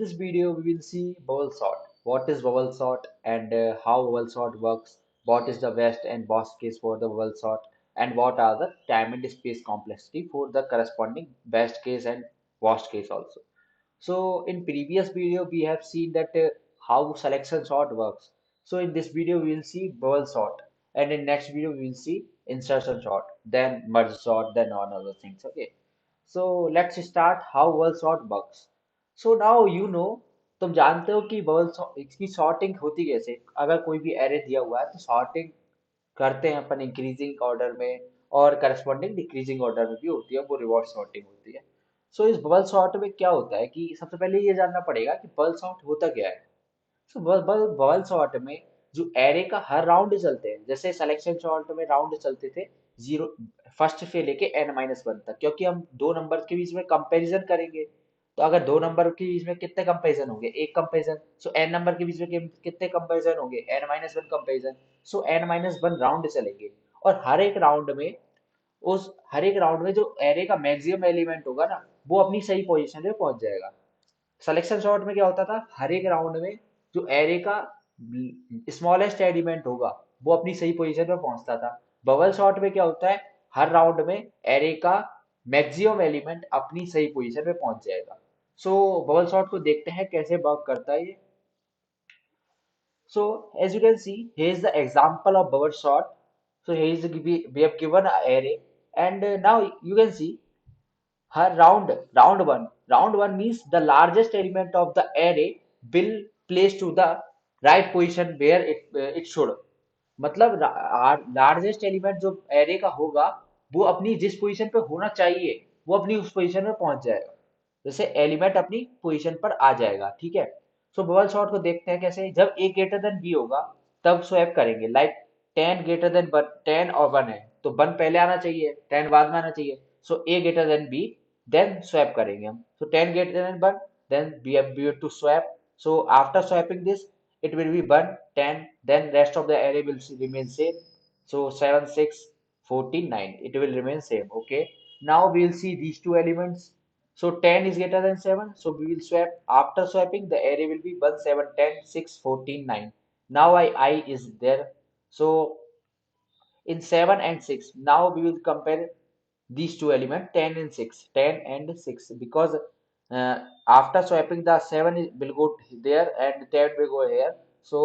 this video, we will see bubble sort. What is bubble sort and how bubble sort works? What is the best and worst case for the bubble sort? And what are the time and space complexity for the corresponding best case and worst case also? So in previous video, we have seen that how selection sort works. So in this video, we will see bubble sort, and in next video, we will see insertion sort, then merge sort, then on other things. Okay. So let's start how bubble sort works. So now you know, तुम जानते हो कि bubble इसकी sorting होती कैसे? अगर कोई भी एरे दिया हुआ है तो सॉर्टिंग करते हैं अपन इंक्रीजिंग ऑर्डर में, और करस्पॉन्डिंग डिक्रीजिंग ऑर्डर में भी होती है, वो रिवर्स सॉर्टिंग होती है। सो इस बबल सॉर्ट में क्या होता है कि सबसे पहले ये जानना पड़ेगा कि बबल सॉर्ट होता क्या है। सो बबल सॉर्ट में जो एरे का हर राउंड चलते हैं, जैसे सिलेक्शन सॉर्ट में राउंड चलते थे जीरो, फर्स्ट से लेके n-1 तक, क्योंकि हम दो नंबर के बीच में कंपैरिजन करेंगे। तो अगर दो नंबर के बीच में कितने कंपैरिजन होंगे? एक कंपैरिजन। सो n नंबर के बीच में कितने कंपैरिजन होंगे? n-1 comparison. सो n-1 राउंड चलेंगे, और हर एक राउंड में जो एरे का मैक्सिमम एलिमेंट होगा ना, वो अपनी सही पोजीशन पे पहुंच जाएगा। सिलेक्शन शॉट में क्या होता था, हर एक राउंड में जो एरे का स्मॉलेस्ट एलिमेंट होगा वो अपनी सही पोजीशन पे पहुंचता था। बबल शॉट में क्या होता है, हर राउंड में एरे का मैक्सिमम एलिमेंट अपनी सही पोजीशन पे पहुंच जाएगा। सो बबल शॉट को देखते हैं कैसे वर्क करता है ये। So as you can see, here is the example of bubble sort. So here is we have given an array, and now you can see her round one means the largest element of the array will place to the right position where it should. मतलब largest element जो array का होगा वो अपनी जिस position पे होना चाहिए वो अपनी उस पोजीशन में पहुंच जाएगा। जैसे एलिमेंट अपनी पोजीशन पर आ जाएगा, ठीक है। सो बबल सॉर्ट को देखते हैं कैसे। जब ए ग्रेटर देन बी होगा तब स्वैप करेंगे, लाइक 10 ग्रेटर देन 10 और 1 है तो 1 पहले आना चाहिए, 10 बाद में आना चाहिए। So a greater than b, then swap करेंगे हम। So 10 greater than 1, then b have to swap. So after swapping this, it will be 1 10, then rest of the array will remain same. So 7 6 14 9, it will remain same. Okay, now we will see these two elements. So 10 is greater than 7, so we will swap. After swapping, the array will be 1 7 10 6 14 9. Now I is there. So in 7 and 6, now we will compare these two elements, 10 and 6, 10 and 6, because after swapping the 7 will go there and 10 will go here. So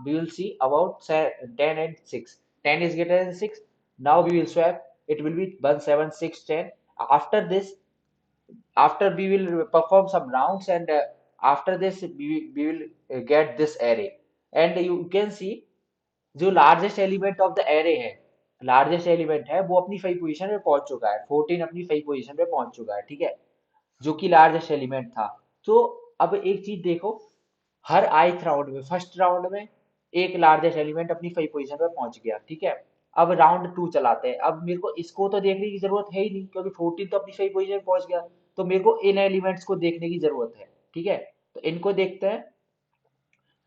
we will see about 10 and 6. 10 is greater than 6. Now we will swap. It will be 1 7 6 10. After this, after we will perform some rounds, and after this we will get this array, and you can see जो largest element of the array है, largest element है वो अपनी सही position पे पहुंच चुका है, 14 अपनी सही पोजीशन पे पहुंच चुका है, ठीक है, जो कि लार्जेस्ट एलिमेंट था। तो अब एक चीज देखो, हर आइथ राउंड में, फर्स्ट राउंड में एक लार्जेस्ट एलिमेंट अपनी सही पोजीशन पे पहुंच गया, ठीक है। अब राउंड 2 चलाते हैं। अब मेरे को इसको तो देखने की जरूरत है ही नहीं, क्योंकि 14 तो अपनी सही पोजीशन पे पहुंच गया। तो मेरे को इन एलिमेंट्स को देखने की जरूरत है, ठीक है। तो इनको देखते हैं।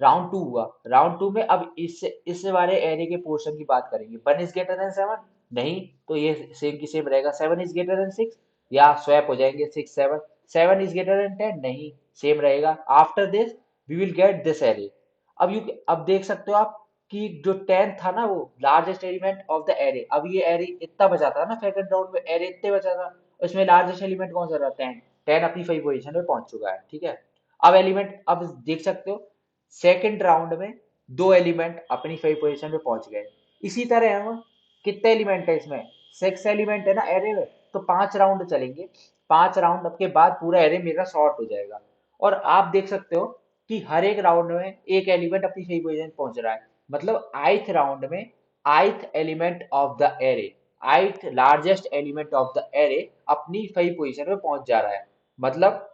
राउंड 2 हुआ। राउंड 2 में अब इस वाले एरे के पोर्शन की बात करेंगे। 1 इज ग्रेटर देन 7, नहीं, तो ये सेम की सेम रहेगा। 7 इज ग्रेटर देन 6, या स्वैप हो जाएंगे 6 7। 7 इज ग्रेटर देन 10, नहीं, सेम रहेगा। After this we will get this array. अब देख सकते हो आप कि जो 10 था ना, वो largest element of the array. अब ये एरे इतना बचा था ना, सेकंड राउंड में एरे इतने बचा था, उसमें लार्जेस्ट एलिमेंट कौन सा था? 10। 10 अपनी सही पोजीशन पे पहुंच चुका है, ठीक है। अब देख सकते हो सेकंड राउंड में दो एलिमेंट अपनी सही पोजीशन पे पहुंच गए। इसी तरह हम, कितने एलिमेंट है इसमें? 6 एलिमेंट है ना एरे में, तो 5 राउंड चलेंगे। 5 राउंड के बाद पूरा एरे मेरा सॉर्ट हो जाएगा। और आप देख सकते हो कि हर एक राउंड में एक एलिमेंट अपनी सही पोजीशन पे पहुंच रहा है। मतलब आइथ राउंड में ith element of the array, ith largest element of the array अपनी सही पोजीशन पे पहुंच जा रहा है। मतलब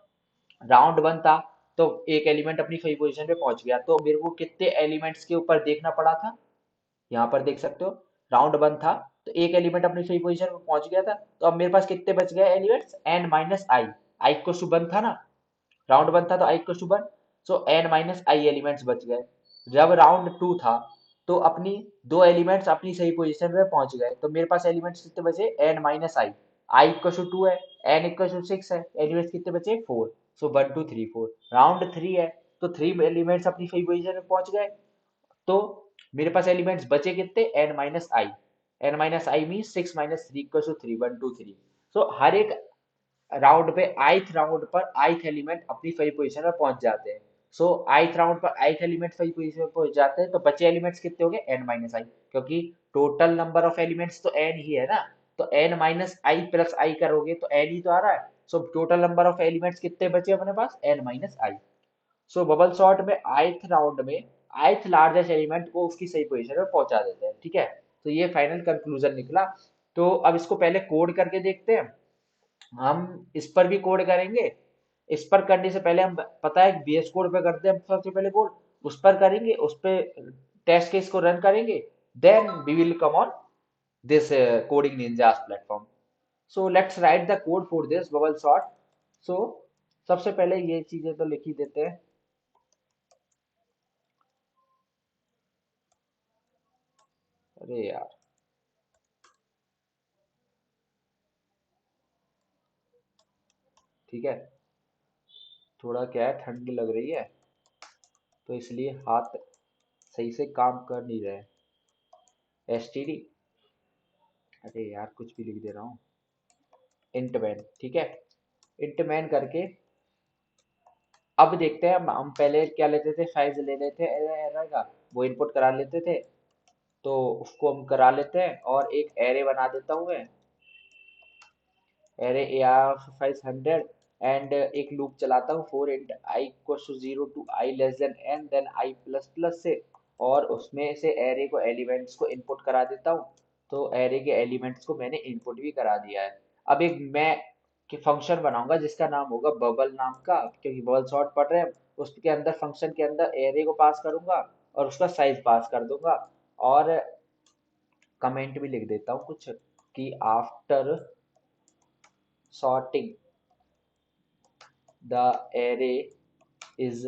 राउंड 1 था तो एक एलिमेंट अपनी सही पोजीशन पे पहुंच गया, तो मेरे को कितने एलिमेंट्स के ऊपर देखना पड़ा था? यहाँ पर देख सकते हो, राउंड 1 था तो एक एलिमेंट अपनी सही पोजीशन पे पहुंच गया था, तो अब मेरे पास कितने बच गए एलिमेंट्स? n minus i. आई को 1 था ना, राउंड 1 था तो आई को 1, सो n माइनस आई एलिमेंट्स बच गए। जब राउंड 2 था तो अपनी दो एलिमेंट्स अपनी सही पोजीशन पे पहुंच गए, तो मेरे पास एलिमेंट्स कितने बचे? n minus i. I equal to 2 है, n इक्वल टू 6 है, एलिमेंट्स कितने बचे? 4। सो 1 2 3 4 राउंड 3 है, तो 3 एलिमेंट्स अपनी सही पोजीशन में पहुंच गए। तो मेरे पास एलिमेंट्स बचे कितने, n-i। n-i mean 6 - 3 = 3, 1 2 3। सो हर एक राउंड पे आइथ राउंड पर आइथ एलिमेंट अपनी सही पोजीशन में पहुंच जाते हैं। सो आइथ राउंड पर आइथ एलिमेंट सही पोजीशन में पहुंच जाते हैं, तो बचे एलिमेंट्स कितने हो गए, n-i, क्योंकि टोटल नंबर ऑफ एलिमेंट्स तो n ही है ना। तो n-i + i करोगे तो n ही तो आ रहा है। So total number of elements कितने बचे अपने पास, n-i। सो बबल सॉर्ट में आइथ राउंड में आइथ लार्जेस्ट एलिमेंट को उसकी सही पोजीशन में पहुंचा देते हैं, ठीक है। तो ये फाइनल कंक्लूजन निकला। तो अब इसको पहले कोड करके देखते हैं। हम इस पर भी कोड करेंगे। इस पर करने से पहले हम, पता है बीएस कोड पे करते हैं हम सबसे पहले कोड, उस पर करेंगे, उस पे टेस्ट केस को रन करेंगे, then we will come on this Coding Ninjas platform. So let's write the code for this bubble sort. So सबसे पहले ये चीजें तो लिख ही देते हैं। अरे यार, ठीक है, थोड़ा क्या है, ठंड लग रही है, तो इसलिए हाथ सही से काम कर नहीं रहे। एसटीडी, अरे यार कुछ भी लिख दे रहा हूँ। इंट मैन, ठीक है, इंट मैन करके अब देखते हैं। हम पहले क्या लेते थे, साइज ले लेते एरर का, वो इनपुट करा लेते थे। तो उसको हम करा लेते हैं और एक एरे बना देता हूँ मैं। एरे ए आर 500 एंड एक लूप चलाता हूँ, for int i equal to 0 to i n then i plus plus से, और उसमें से एरे को एलिमेंट्स को इनपुट करा देता हूँ। तो एरे के एलिमेंट्स को मैंने इनपुट भी करा दिया है। अब एक मैं कि फंक्शन बनाऊंगा जिसका नाम होगा बबल नाम का, क्योंकि बबल सॉर्ट पढ़ रहे हैं। उसके अंदर फंक्शन के अंदर एरे को पास करूंगा और उसका साइज पास कर दूंगा। और कमेंट भी लिख देता हूँ कुछ, कि after sorting the array is,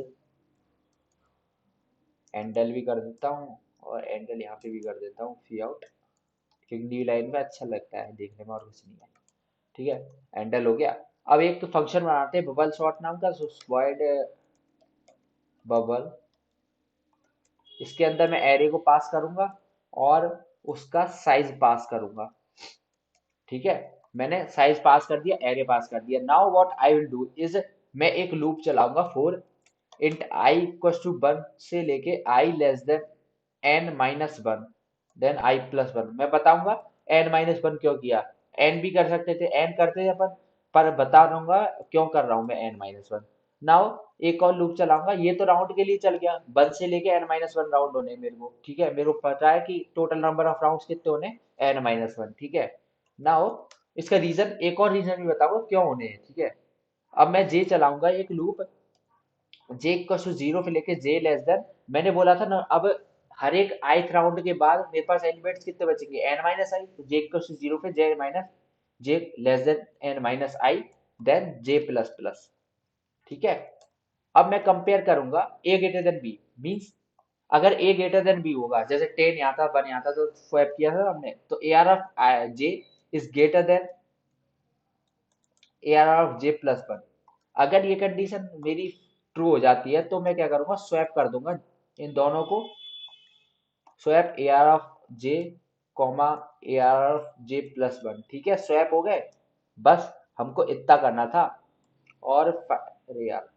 handle भी कर देता हूँ, और एंडल यहाँ पे भी कर देता हूँ सी आउट, क्योंकि न्यू लाइन में अच्छा लगता है देखने में, और कुछ नहीं है। ठीक है, एंडल हो गया। अब एक फंक्शन बनाते हैं बबल सॉर्ट नाम का, वॉइड बबल। इसके अंदर मैं एरे को पास करूंगा और उसका साइज पास करूंगा। ठीक है, मैंने साइज पास कर दिया, एरे पास कर दिया। Now what I will do is, मैं एक लूप चलाऊंगा for int i equal to 1 से लेके i less than n-1 then i plus 1। मैं बताऊंगा n-1 क्यों किया। n भी कर सकते थे, n करते थे अपन, पर बता दूंगा क्यों कर रहा हूं मैं n-1। नाउ एक और लूप चलाऊंगा, ये तो राउंड के लिए चल गया, 1 से लेके n-1 राउंड होने हैं मेरे को। ठीक है, मेरे को पता है कि टोटल नंबर ऑफ राउंड्स कितने होने, n-1। ठीक है, नाउ इसका रीजन, एक और रीजन भी बताऊंगा क्यों होने हैं। ठीक है, अब मैं जे चलाऊंगा एक लूप, जे इक्वल टू 0 से लेके जे लेस देन, मैंने बोला था ना। अब हर एक ith राउंड के बाद मेरे पास एलिमेंट्स कितने बचेंगे, n-i, तो जे इक्वल टू 0 पे जे माइनस जे लेस देन n-i देन जे प्लस प्लस। ठीक है, अब मैं कंपेयर करूंगा a greater than b, means अगर a ग्रेटर देन b होगा, जैसे 10 यहाँ था 1 यहाँ था, तो स्वैप किया था हमने, तो ar of j is greater than ar of j plus 1। अगर ये कंडीशन मेरी ट्रू हो जाती है, तो मैं क्या करूंगा, स्वैप कर दूंगा इन दोनों को। Swap A R of J comma A R of J plus 1। ठीक है, स्वैप हो गए, बस हमको इतना करना था। और अरे यार,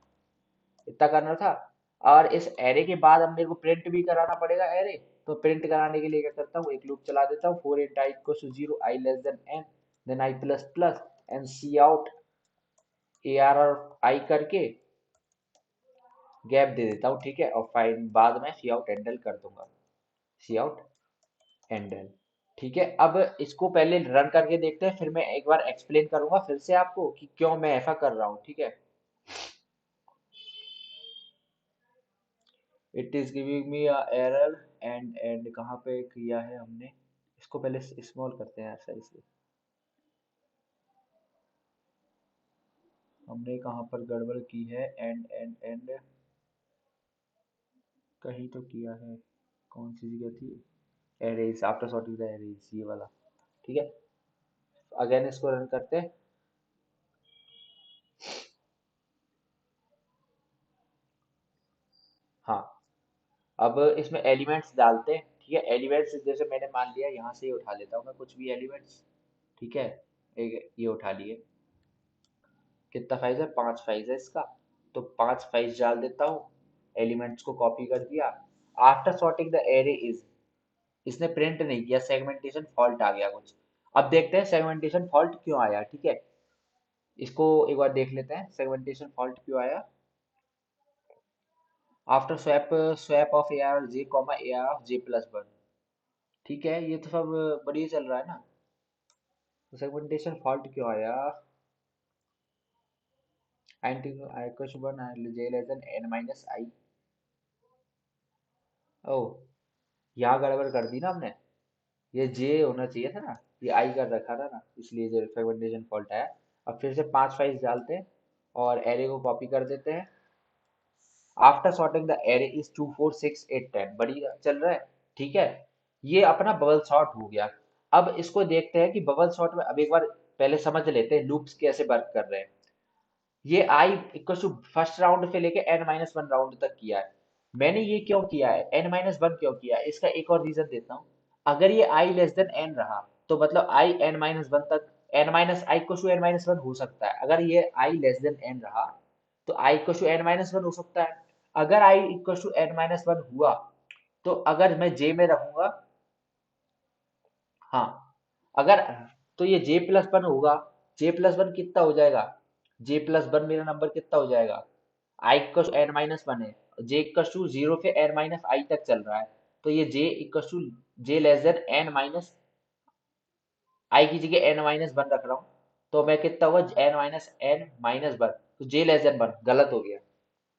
इतना करना था। और इस एरे के बाद अब मेरे को प्रिंट भी कराना पड़ेगा एरे। तो प्रिंट कराने के लिए क्या करता हूँ, एक लूप चला देता हूँ, for int i equal to 0 i less than n then i plus plus and cout A R i करके गैप दे देता हूँ। ठीक है, और फाइन बाद में सी आउट हैंडल कर दूंगा, सी आउट हैंडल। ठीक है, अब इसको पहले रन करके देखते हैं, फिर मैं एक बार एक्सप्लेन करूंगा फिर से आपको कि क्यों मैं ऐसा कर रहा हूँ। ठीक है, it is giving me a error and कहाँ पे किया है हमने, इसको पहले स्मॉल करते हैं सही से। हमने कहाँ पर गड़बड़ की है, एंड कहीं तो किया है, कौन सी जगह थी, arrays after sorting the arrays, ये वाला। ठीक है, अगेन इसको रन करते हैं। अब इसमें एलिमेंट्स डालते हैं, ठीक है। एलिमेंट्स जैसे मैंने मान लिया यहाँ से ही उठा लेता हूँ मैं कुछ भी एलिमेंट्स, ठीक है। एक ये उठा लिए, कितना फाइज है, 5 फाइज है इसका, तो 5 फाइज डाल देता हूँ। एलिमेंट्स को कॉपी कर दिया। After sorting the array is, इसने प्रिंट नहीं किया, सेगमेंटेशन फॉल्ट आ गया कुछ। अब देखते हैं सेगमेंटेशन फॉल्ट क्यों आया, ठीक है। इसको एक बार देख लेते हैं सेगमेंटेशन फॉल्ट क्यों आया। After swap, swap of A R J comma A R of J plus one, ठीक है। ये तो सब बढ़िया चल रहा है ना। तो सेगमेंटेशन फॉल्ट क्यों आया, एंटी आई क्वेश्चन वन जे लेस देन एन माइनस आई। ओ, यहाँ गड़बड़ कर दी ना हमने, ये जे होना चाहिए था ना, ये आई कर रखा था ना, इसलिए जो फ्रेगमेंटेशन फॉल्ट आया। अब फिर से 5 फाइल्स डालते हैं और एरे को कॉपी कर देते हैं। After sorting the array is 2 4 6 8 10, बढ़िया चल रहा है, ठीक है। ये अपना बबल सॉर्ट हो गया। अब इसको देखते हैं कि बबल सॉर्ट में, अब एक बार पहले समझ लेते हैं लूप्स कैसे वर्क कर रहे हैं। ये आई इक्वल टू फर्स्ट राउंड से लेके एन माइनस वन राउंड तक किया है। मैंने ये क्यों किया है, एन माइनस वन क्यों किया है, इसका एक और रीजन देता हूँ। अगर ये आई लेस देन एन रहा, तो मतलब आई एन माइनस वन तक, n minus i equal to n minus one हो सकता है। अगर ये आई लेस देन एन रहा, तो i equal to n minus one हो सकता है। अगर i equal to n minus one हुआ, तो अगर मैं जे में रहूंगा, हाँ, अगर, तो ये जे प्लस वन होगा। जे प्लस वन कितना हो जाएगा, जे प्लस वन मेरा नंबर कितना हो जाएगा, i equal n minus one है, जे इक्वल टू जीरो से एन माइनस आई तक चल रहा है। तो ये j equal to j less than n minus i की जगह एन माइनस वन रख रहा हूँ, तो मैं कितना हुआ, n minus n minus one, तो जे लेस देन वन गलत हो गया,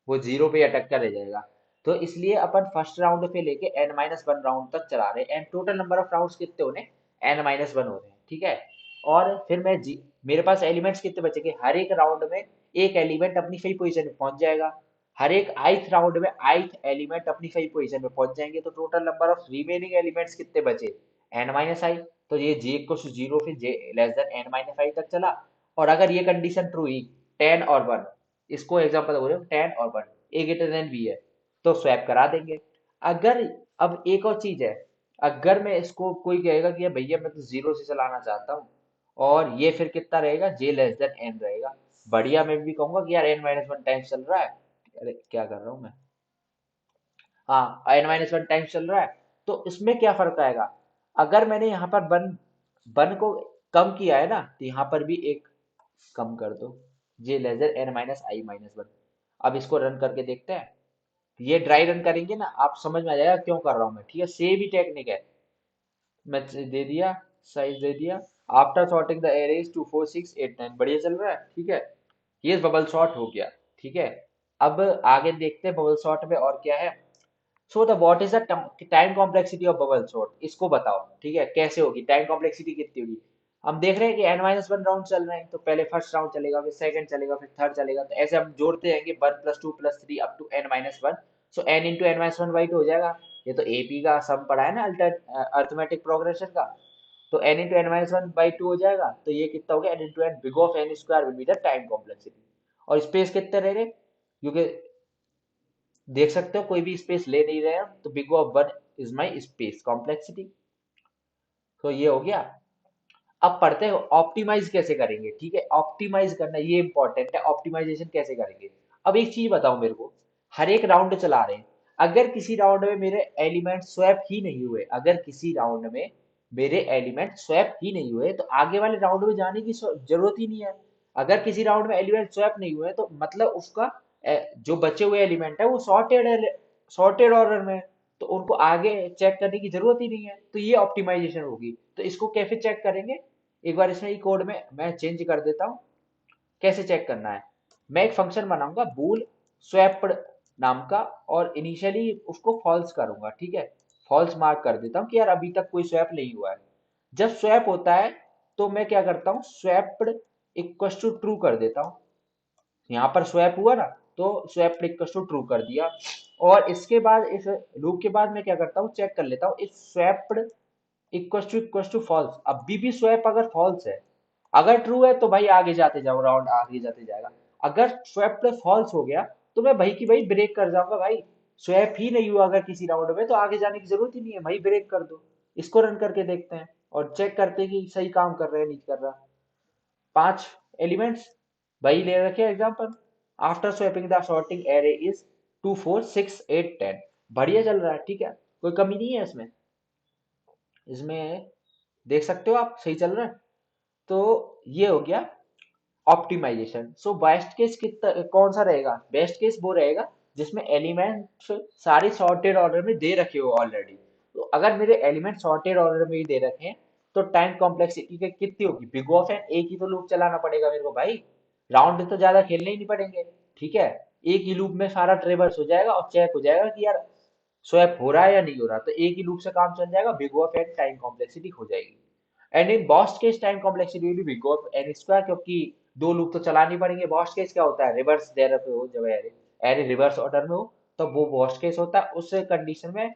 वो जीरो पे अटक कर रह जाएगा। तो इसलिए अपन फर्स्ट राउंड पे लेके एन माइनस वन राउंड तक चला रहे हैं, and total number of rounds कितने होने, एन माइनस वन हो रहे हैं, ठीक है। और फिर मैं जी, मेरे पास एलिमेंट्स कितने बचेंगे, हर एक राउंड में एक एलिमेंट अपनी सही पोजीशन में पहुंच जाएगा। हर एक आइथ राउंड में आइथ एलिमेंट अपनी सही पोजीशन में पहुंच जाएंगे, तो total number of remaining elements कितने बचे, एन माइनस आई। तो ये जे को जीरो फिर जे less than n minus i तक चला। और अगर ये कंडीशन ट्रू हुई, 10 और 1, इसको एग्जांपल बोल रहे हो, 10 और 1 ए ग्रेटर देन बी है, तो स्वैप करा देंगे। अगर, अब एक और चीज है, अगर मैं इसको कोई कहेगा कि यार भैया मैं तो जीरो से चलाना चाहता हूँ, और ये फिर कितना रहेगा, जे लेस देन एन रहेगा, बढ़िया, मैं भी कहूंगा कि यार एन माइनस वन टाइम्स चल रहा है। अरे क्या कर रहा हूँ मैं, हाँ एन माइनस वन टाइम्स चल रहा है। तो इसमें क्या फर्क आएगा, अगर मैंने यहाँ पर वन, वन को कम किया है ना, तो यहाँ पर भी एक कम कर दो, जे लेजर एन माइनस आई माइनस वन। अब इसको रन करके देखते हैं। ये ड्राई रन करेंगे ना, आप समझ में आ जाएगा क्यों कर रहा हूँ मैं, ठीक है। सेम ही टेक्निक है, मैं दे दिया, साइज दे दिया। आफ्टर सॉर्टिंग द एरेज 2 4 6 8 9, बढ़िया चल रहा है, ठीक है। ये बबल शॉट हो गया, ठीक है। अब आगे देखते हैं बबल शॉट में और क्या है। So the what is the time complexity of bubble shot, इसको बताओ, ठीक है, कैसे होगी, टाइम कॉम्प्लेक्सिटी कितनी होगी। हम देख रहे हैं कि एन माइनस वन राउंड चल रहे हैं, तो पहले फर्स्ट राउंड चलेगा, फिर सेकंड चलेगा, फिर थर्ड चलेगा, तो ऐसे हम जोड़ते जाएंगे, one plus two plus three up to n minus one. So n into n minus one y हो जाएगा। ये तो एपी का सम पढ़ा है ना, अल्टर अर्थमेटिक प्रोग्रेशन का। तो n into n minus one by two हो जाएगा, तो ये कितना हो गया, n into n big of n square will be the time complexity. और स्पेस कितने रह रहे, क्योंकि देख सकते हो कोई भी स्पेस ले नहीं रहे हैं, तो big of one is my space complexity. तो ये हो गया। अब पढ़ते हैं ऑप्टिमाइज कैसे करेंगे, ठीक है। ऑप्टिमाइज करना ये इंपॉर्टेंट है, ऑप्टिमाइजेशन कैसे करेंगे। अब एक चीज बताओ मेरे को, हर एक राउंड चला रहे हैं, अगर किसी राउंड में मेरे एलिमेंट स्वैप ही नहीं हुए, अगर किसी राउंड में मेरे एलिमेंट स्वैप ही नहीं हुए, तो आगे वाले राउंड में जाने की जरूरत ही नहीं है। अगर किसी राउंड में एलिमेंट स्वैप नहीं हुए, तो मतलब उसका जो बचे हुए एलिमेंट है वो सॉर्टेड, सॉर्टेड ऑर्डर में है, तो उनको आगे चेक करने की जरूरत ही नहीं है। तो ये ऑप्टिमाइजेशन होगी। तो इसको कैसे चेक करेंगे, एक बार इसमें कोड में मैं चेंज कर देता हूँ। कैसे चेक करना है, मैं एक फंक्शन बनाऊंगा बूल स्वैप्ड नाम का, और इनिशियली उसको फॉल्स करूंगा, ठीक है। फॉल्स मार्क कर देता हूँ कि यार अभी तक कोई स्वैप नहीं हुआ है। जब स्वैप होता है, तो मैं क्या करता हूँ, स्वैप्ड इक्वल टू ट्रू कर देता हूँ। यहाँ पर स्वैप हुआ ना, तो स्वैप इक्वल टू ट्रू कर दिया। और इसके बाद, इस लूप के बाद मैं क्या करता हूँ, चेक कर लेता हूँ if swapped equal to false. अभी भी स्वैप अगर फॉल्स है, अगर ट्रू है तो भाई आगे जाते जाओ, राउंड आगे जाते जाएगा। अगर स्वैप पे फॉल्स हो गया, तो मैं भाई की भाई ब्रेक कर जाऊंगा भाई, स्वैप ही नहीं हुआ अगर किसी राउंड में, तो आगे जाने की जरूरत ही नहीं है, वही ब्रेक कर दो। इसको रन करके देखते हैं और चेक करते हैं कि सही काम कर रहे हैं नहीं कर रहा। 5 एलिमेंट्स वही ले रखे example. After swapping the sorting array is 2 4 6 8 10। बढ़िया चल रहा है, ठीक है, कोई कमी नहीं है इसमें। इसमें देख सकते हो आप, सही चल रहा है। तो ये हो गया ऑप्टिमाइजेशन। सो बेस्ट केस कितना कौन सा रहेगा? बेस्ट केस वो रहेगा जिसमें एलिमेंट सारे सॉर्टेड ऑर्डर में दे रखे हो ऑलरेडी। तो अगर मेरे एलिमेंट सॉर्टेड ऑर्डर में ही दे रखे हैं, तो टाइम कॉम्प्लेक्सिटी के कितनी होगी? बिग ऑफ एन, एक ही तो लूप चलाना पड़ेगा मेरे को भाई, राउंड तो ज्यादा खेलने ही नहीं पड़ेंगे। ठीक है, एक ही लूप में सारा ट्रेवर्स हो जाएगा और चेक हो जाएगा कि यार स्वैप हो रहा है या नहीं हो रहा, तो एक ही लूप से काम चल जाएगा, big of n time complexity हो जाएगी। And in worst case time complexity will be big of n square, क्योंकि दो लूप तो चलानी पड़ेंगे। बॉस्ट केस क्या होता है? रिवर्स देर पे हो, जब एरे एरे रिवर्स ऑर्डर में हो तब वो बॉस्ट केस होता है। उस कंडीशन में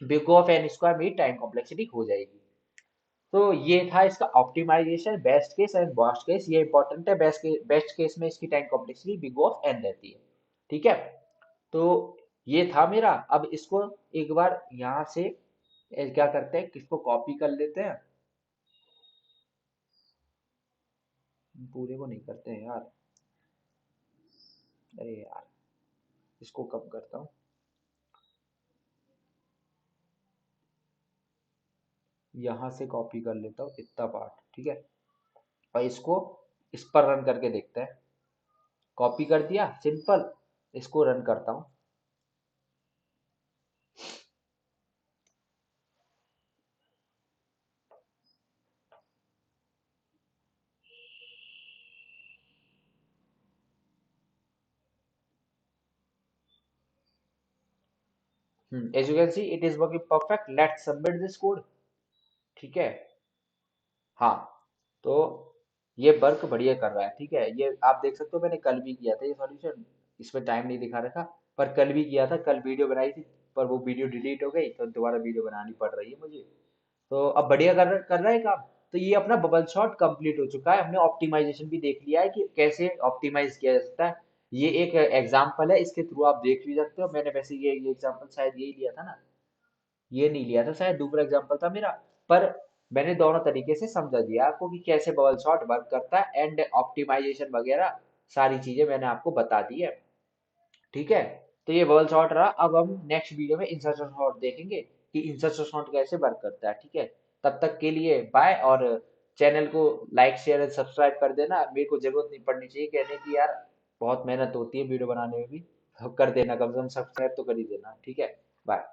बिग ऑफ एन स्क्वायर में टाइम कॉम्प्लेक्सिटी हो जाएगी। तो ये था इसका optimization, best case and worst case. ये इंपॉर्टेंट है, बेस्ट केस में इसकी time complexity big of n रहती है। ठीक है, तो ये था मेरा। अब इसको एक बार यहाँ से क्या करते हैं, किसको कॉपी कर लेते हैं। पूरे को नहीं करते हैं यार, अरे यार, इसको कम करता हूँ, यहाँ से कॉपी कर लेता हूँ इतना पार्ट, ठीक है। और इसको इस पर रन करके देखते हैं। कॉपी कर दिया, सिंपल। इसको रन करता हूँ। As you can see it is working perfect, let's submit this code. ठीक है, हाँ, तो ये वर्क बढ़िया कर रहा है, ठीक है। ये आप देख सकते हो, मैंने कल भी किया था ये सॉल्यूशन, इसमें टाइम नहीं दिखा रखा, पर कल भी किया था, कल वीडियो बनाई थी, पर वो वीडियो डिलीट हो गई, तो दोबारा वीडियो बनानी पड़ रही है मुझे। तो अब बढ़िया कर रहा है काम। तो ये अपना बबल शॉट कंप्लीट हो चुका है, हमने ऑप्टिमाइजेशन भी देख लिया है कि कैसे ऑप्टिमाइज किया जा सकता है। ये एक एग्जाम्पल है, इसके थ्रू आप देख भी सकते हो। मैंने वैसे ये एग्जाम्पल शायद यही लिया था ना, ये नहीं लिया था शायद, दूसरा एग्जाम्पल था मेरा। पर मैंने दोनों तरीके से समझा दिया आपको कि कैसे बबल शॉट वर्क करता है, एंड ऑप्टिमाइजेशन वगैरह सारी चीजें मैंने आपको बता दी है। ठीक है, तो ये बबल शॉट रहा। अब हम नेक्स्ट वीडियो में इंसर्शन शॉट देखेंगे कि इंसर्शन शॉट कैसे वर्क करता है। ठीक है, तब तक के लिए बाय। और चैनल को लाइक शेयर एंड सब्सक्राइब कर देना, मेरे को जरूरत नहीं पड़नी चाहिए कहने की यार, बहुत मेहनत होती है वीडियो बनाने में भी, तो कर देना, कम से कम सब्सक्राइब तो कर ही देना। ठीक है, बाय।